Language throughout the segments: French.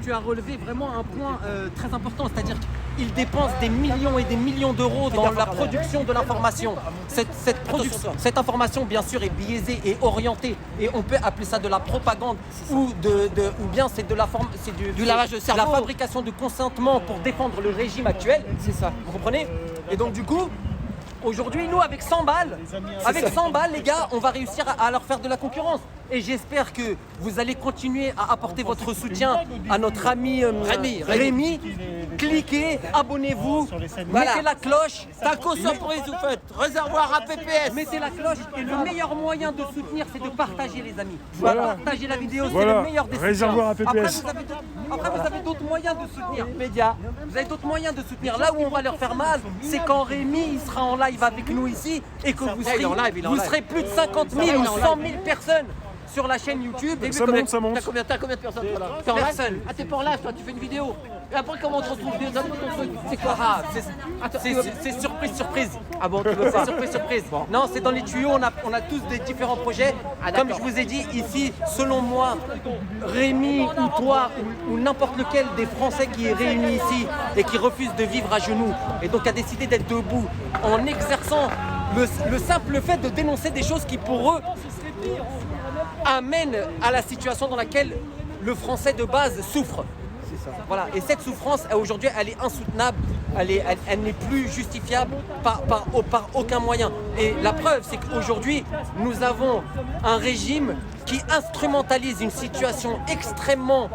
Tu as relevé vraiment un point très important, c'est-à-dire qu'ils dépensent des millions et des millions d'euros dans la production de l'information. Cette information, bien sûr, est biaisée et orientée, et on peut appeler ça de la propagande ou bien c'est du lavage de cerveau, la fabrication de consentement pour défendre le régime actuel. C'est ça. Vous comprenez? Et donc du coup, aujourd'hui, nous, avec 100 balles, les gars, on va réussir à leur faire de la concurrence. Et j'espère que vous allez continuer à apporter votre soutien à notre ami Rémi. Cliquez, abonnez-vous, mettez la cloche. Taco surprise, vous faites réservoir à PPS. Mettez la cloche et le meilleur moyen de soutenir, c'est de partager, les amis. Partager la vidéo, c'est le meilleur des soutiens. Réservoir à PPS. Après, vous avez d'autres moyens de soutenir. Médias. Vous avez d'autres moyens de soutenir. Là où on va leur faire mal, c'est quand Rémi il sera en live avec nous ici et que vous serez plus de 50 000 ou 100 000 personnes sur la chaîne YouTube. Ça monte, ça monte. T'as combien de personnes? Personne. Ah, t'es pas en live, toi, tu fais une vidéo. Et après, comment on te retrouve des amis ton truc? C'est quoi? C'est surprise. Ah bon, tu veux pas? C'est surprise. Bon. Non, c'est dans les tuyaux, on a tous des différents projets. Comme je vous ai dit, ici, selon moi, Rémi ou toi ou n'importe lequel des Français qui est réuni ici et qui refuse de vivre à genoux et donc a décidé d'être debout en exerçant le simple fait de dénoncer des choses qui pour eux amènent à la situation dans laquelle le Français de base souffre. Voilà. Et cette souffrance, aujourd'hui, elle est insoutenable, elle n'est plus justifiable par aucun moyen. Et la preuve, c'est qu'aujourd'hui, nous avons un régime qui instrumentalise une situation extrêmement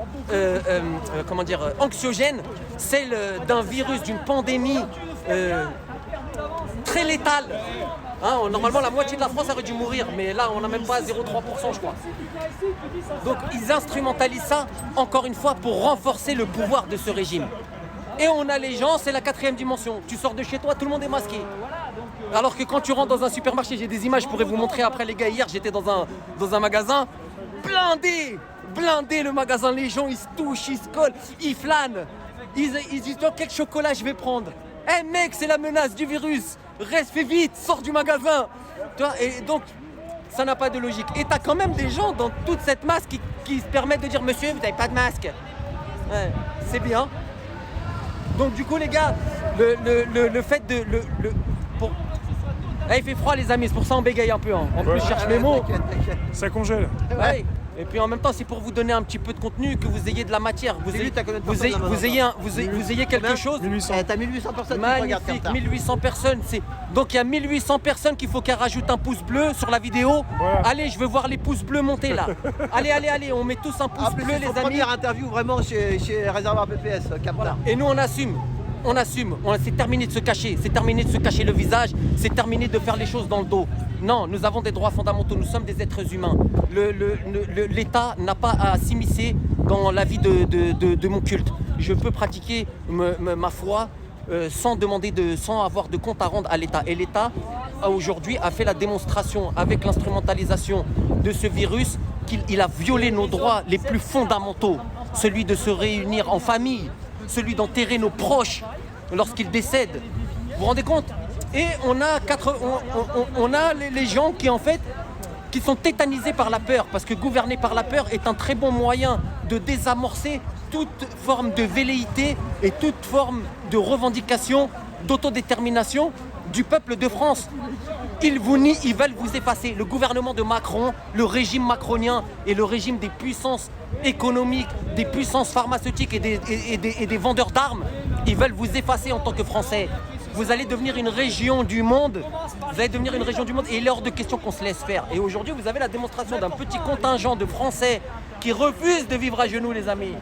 anxiogène, celle d'un virus, d'une pandémie très létale. Hein, normalement, la moitié de la France aurait dû mourir, mais là, on n'a même pas 0,3%, je crois. Donc, ils instrumentalisent ça, encore une fois, pour renforcer le pouvoir de ce régime. Et on a les gens, c'est la 4e dimension. Tu sors de chez toi, tout le monde est masqué. Alors que quand tu rentres dans un supermarché, j'ai des images, je pourrais vous montrer après, les gars. Hier, j'étais dans un magasin blindé le magasin. Les gens, ils se touchent, ils se collent, ils flânent. Ils disent, quel chocolat je vais prendre? Eh mec, c'est la menace du virus. Reste, fais vite, sors du magasin. Tu vois, et donc, ça n'a pas de logique. Et t'as quand même des gens dans toute cette masse qui se permettent de dire, monsieur, vous n'avez pas de masque. Ouais, c'est bien. Donc du coup, les gars, le fait de... il fait froid, les amis, c'est pour ça on bégaye un peu. Hein. En plus, je cherche mes mots. Ça congèle. Ouais. Et puis en même temps, c'est pour vous donner un petit peu de contenu, que vous ayez de la matière, vous ayez quelque chose. 1800. T'as 1800 personnes. Magnifique, 1800 personnes. Donc il y a 1800 personnes qu'il faut qu'elles rajoutent un pouce bleu sur la vidéo. Voilà. Allez, je veux voir les pouces bleus monter là. Allez, on met tous un pouce bleu, les amis. Première interview vraiment chez Réservoir PPS, Capta. Voilà. Et nous, on assume. C'est terminé de se cacher, le visage, c'est terminé de faire les choses dans le dos. Non, nous avons des droits fondamentaux, nous sommes des êtres humains. L'État n'a pas à s'immiscer dans la vie de mon culte. Je peux pratiquer ma foi sans avoir de compte à rendre à l'État. Et l'État, aujourd'hui, a fait la démonstration avec l'instrumentalisation de ce virus qu'il a violé nos droits les plus fondamentaux. Celui de se réunir en famille, celui d'enterrer nos proches lorsqu'ils décèdent. Vous vous rendez compte? Et on a les gens qui sont tétanisés par la peur, parce que gouverner par la peur est un très bon moyen de désamorcer toute forme de velléité et toute forme de revendication, d'autodétermination du peuple de France. Ils vous nient, ils veulent vous effacer. Le gouvernement de Macron, le régime macronien et le régime des puissances économiques, des puissances pharmaceutiques et des vendeurs d'armes, ils veulent vous effacer en tant que Français. Vous allez devenir une région du monde. Et il est hors de question qu'on se laisse faire. Et aujourd'hui, vous avez la démonstration d'un petit contingent de Français qui refusent de vivre à genoux, les amis.